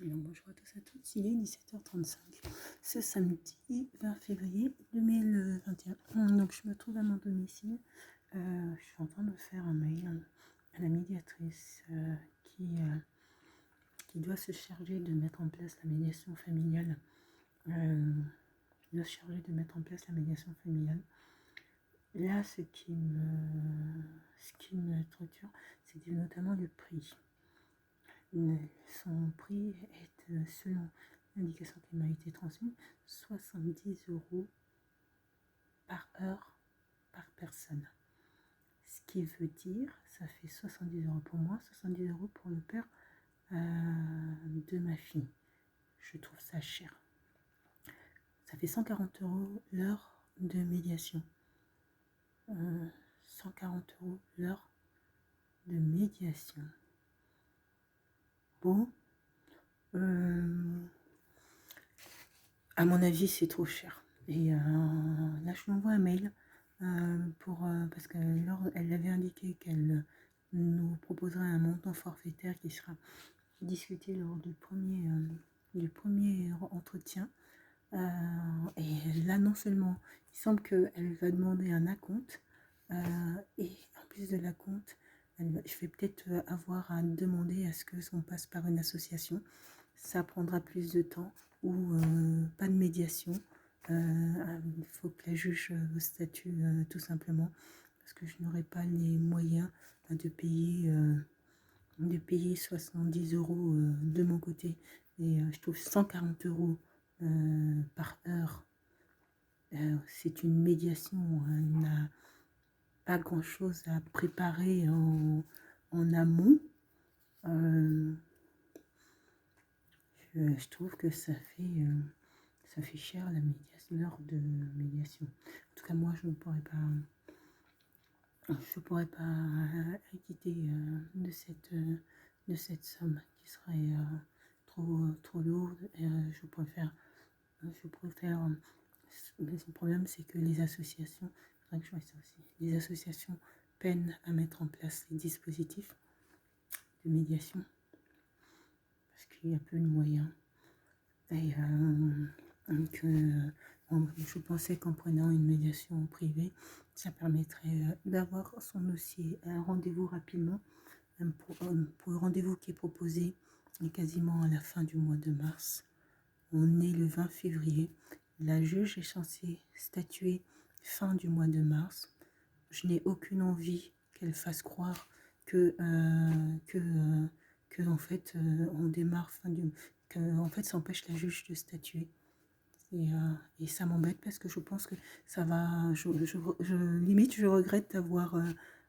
Alors bonjour à tous et à toutes, il est 17h35, ce samedi 20 février 2021. Donc je me trouve à mon domicile, je suis en train de faire un mail à la médiatrice qui doit se charger de mettre en place la médiation familiale. Doit se charger de mettre en place la médiation familiale. Là, ce qui me torture, c'est notamment le prix. Son prix est, selon l'indication qui m'a été transmise, 70 € par heure par personne. Ce qui veut dire, ça fait 70 € pour moi, 70 € pour le père de ma fille. Je trouve ça cher. Ça fait 140 € l'heure de médiation. 140 € l'heure de médiation. Bon, à mon avis, c'est trop cher. Et là, je lui envoie un mail parce qu'elle avait indiqué qu'elle nous proposerait un montant forfaitaire qui sera discuté lors du premier entretien. Et là, non seulement, il semble qu'elle va demander un acompte, et en plus de l'acompte, je vais peut-être avoir à demander à ce qu'on passe par une association. Ça prendra plus de temps ou pas de médiation. Il faut que la juge statue tout simplement parce que je n'aurai pas les moyens de payer 70 € de mon côté. Et je trouve 140 € par heure. C'est une médiation. On n'a pas grand-chose à préparer en amont. Je trouve que ça fait cher l'heure de médiation. En tout cas, moi, je ne pourrais pas acquitter de cette somme qui serait trop lourde. Je préfère. Mais le problème, c'est que les associations, les associations peinent à mettre en place les dispositifs de médiation parce qu'il y a peu de moyens. Et je pensais qu'en prenant une médiation privée, ça permettrait d'avoir son dossier à un rendez-vous rapidement. Pour le rendez-vous qui est proposé est quasiment à la fin du mois de mars. On est le 20 février. La juge est censée statuer fin du mois de mars. Je n'ai aucune envie qu'elle fasse croire que en fait on démarre en fait ça empêche la juge de statuer. Et ça m'embête parce que je pense que ça va. Limite, je regrette d'avoir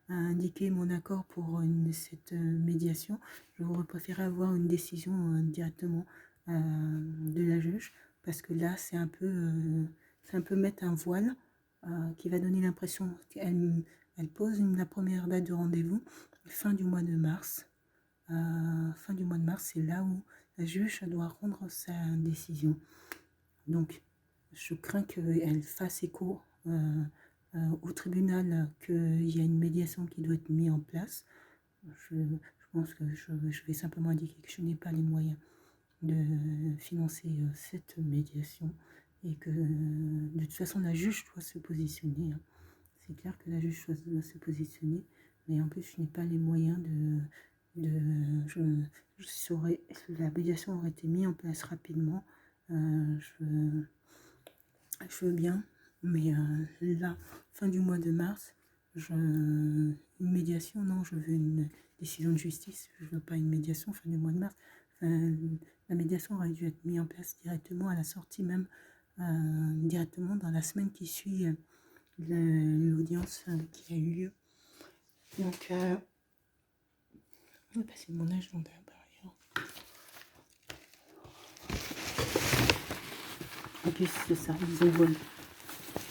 indiqué mon accord pour cette médiation. J'aurais préféré avoir une décision directement de la juge parce que là, c'est un peu mettre un voile qui va donner l'impression qu'elle pose la première date de rendez-vous, fin du mois de mars. Fin du mois de mars, c'est là où la juge doit rendre sa décision. Donc, je crains qu'elle fasse écho au tribunal qu'il y a une médiation qui doit être mise en place. Je pense que je vais simplement indiquer que je n'ai pas les moyens de financer cette médiation et que de toute façon la juge doit se positionner. C'est clair que la juge doit se positionner, mais en plus je n'ai pas les moyens je saurais, la médiation aurait été mise en place rapidement. Je veux bien, mais là, fin du mois de mars, une médiation, non, je veux une décision de justice, je veux pas une médiation fin du mois de mars. La médiation aurait dû être mise en place directement à la sortie même, directement dans la semaine qui suit l'audience qui a eu lieu. Donc, je vais passer mon agenda par ailleurs. En plus, c'est ça, ils envoient.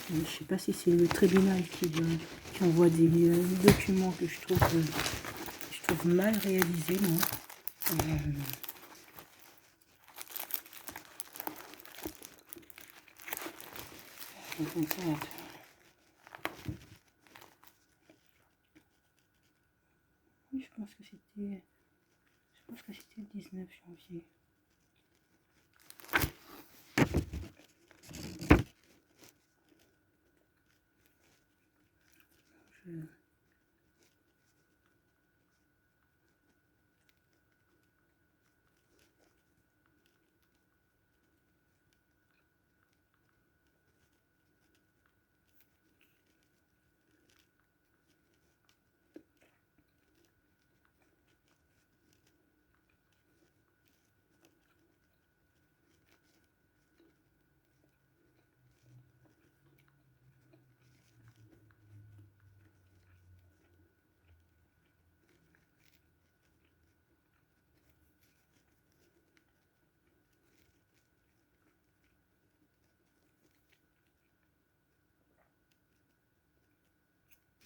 Je ne sais pas si c'est le tribunal qui envoie des documents que je trouve mal réalisés, moi. Oui, je pense que c'était le 19 janvier.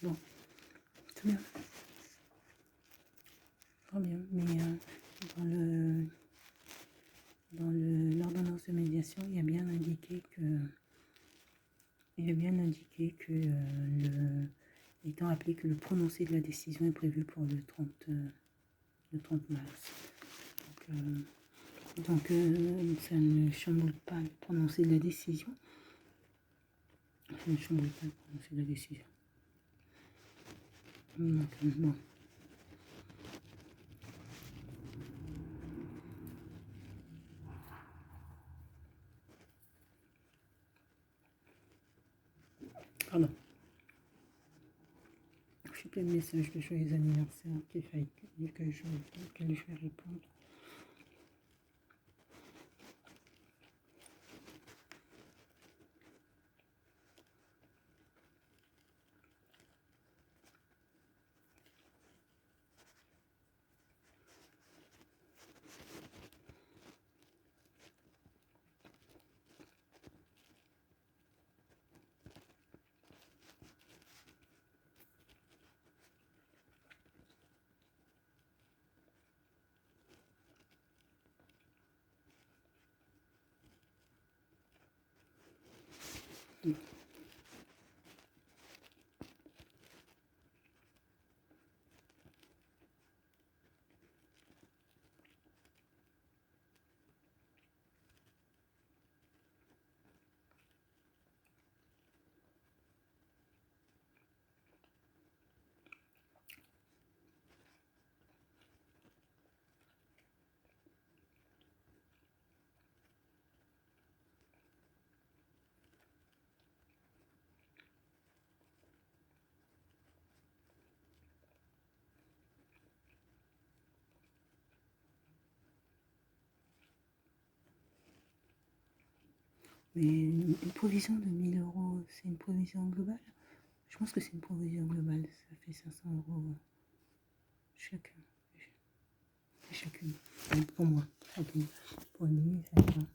Bon, très bien. Très bien. Mais dans le l'ordonnance de médiation, il y a bien indiqué étant appelé que le prononcé de la décision est prévu pour le 30 mars. Donc, ça ne chamboule pas le prononcé de la décision. Ça ne chamboule pas le prononcé de la décision. Donc, bon. Pardon. Je suis plein de messages de joyeux anniversaire auxquels je vais répondre. Mais une provision de 1000 euros, c'est une provision globale? Je pense que c'est une provision globale. Ça fait 500 euros chacun. Chacune. Pour moi. Chacune. Pour lui, chacun.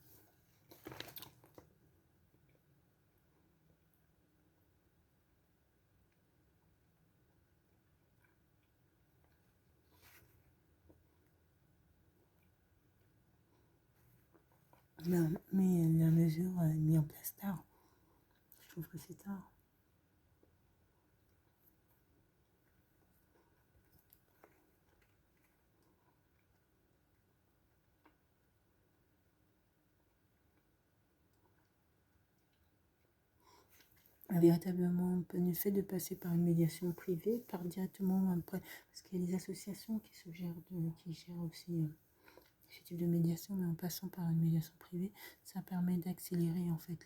Non, mais la mesure est mise en place tard. Je trouve que c'est tard. Véritablement, le fait de passer par une médiation privée, par directement après, parce qu'il y a des associations qui gèrent aussi ce type de médiation, mais en passant par une médiation privée, ça permet d'accélérer en fait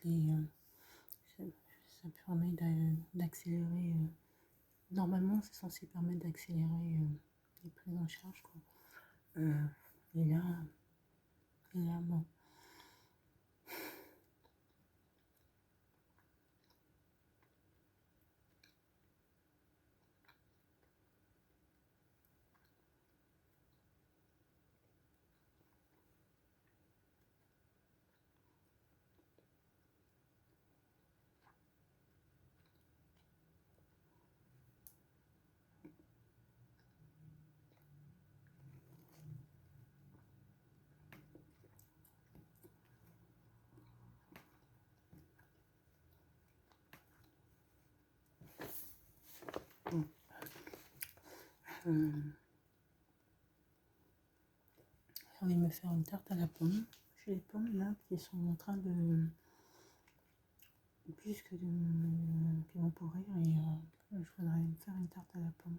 ça, ça permet d'accélérer. Normalement, c'est censé permettre d'accélérer les prises en charge, quoi. Euh, et là, bon. Bon. J'ai envie de me faire une tarte à la pomme. J'ai les pommes là qui sont en train de plus que qui vont pourrir et je voudrais me faire une tarte à la pomme.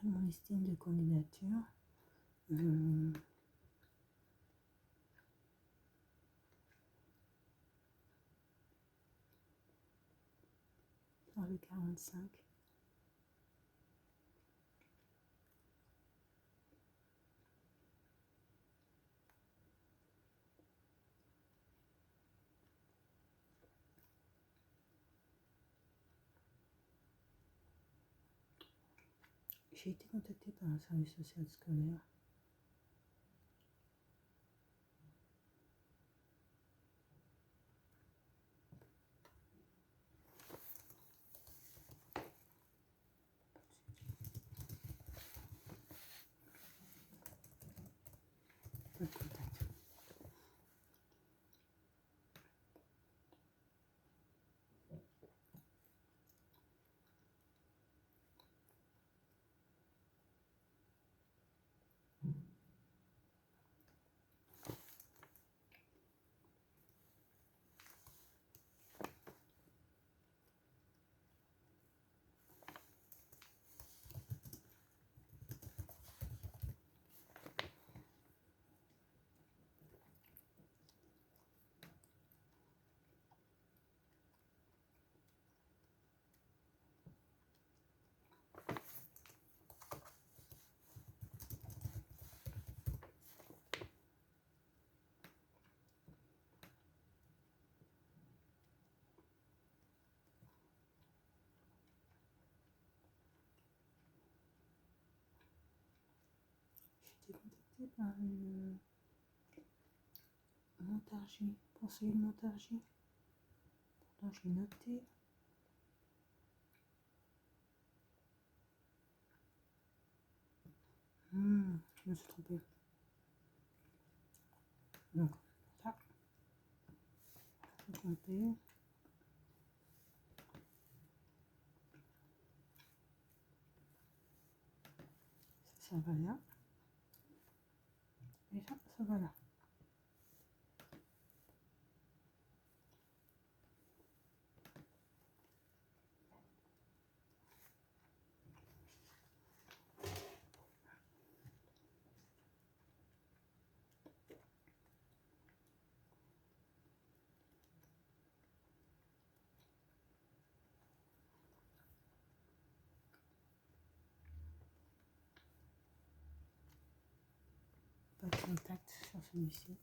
mon listing de candidature. Dans le 45. J'ai été contactée par un service social scolaire. Pas de contact. J'ai été contactée par une Montargis, conseiller de Montargis. Pourtant, je l'ai noté. Je me suis trompée. Donc, ça, je me suis trompée. Ça va là. Et ça va là. Pas de contact sur celui-ci.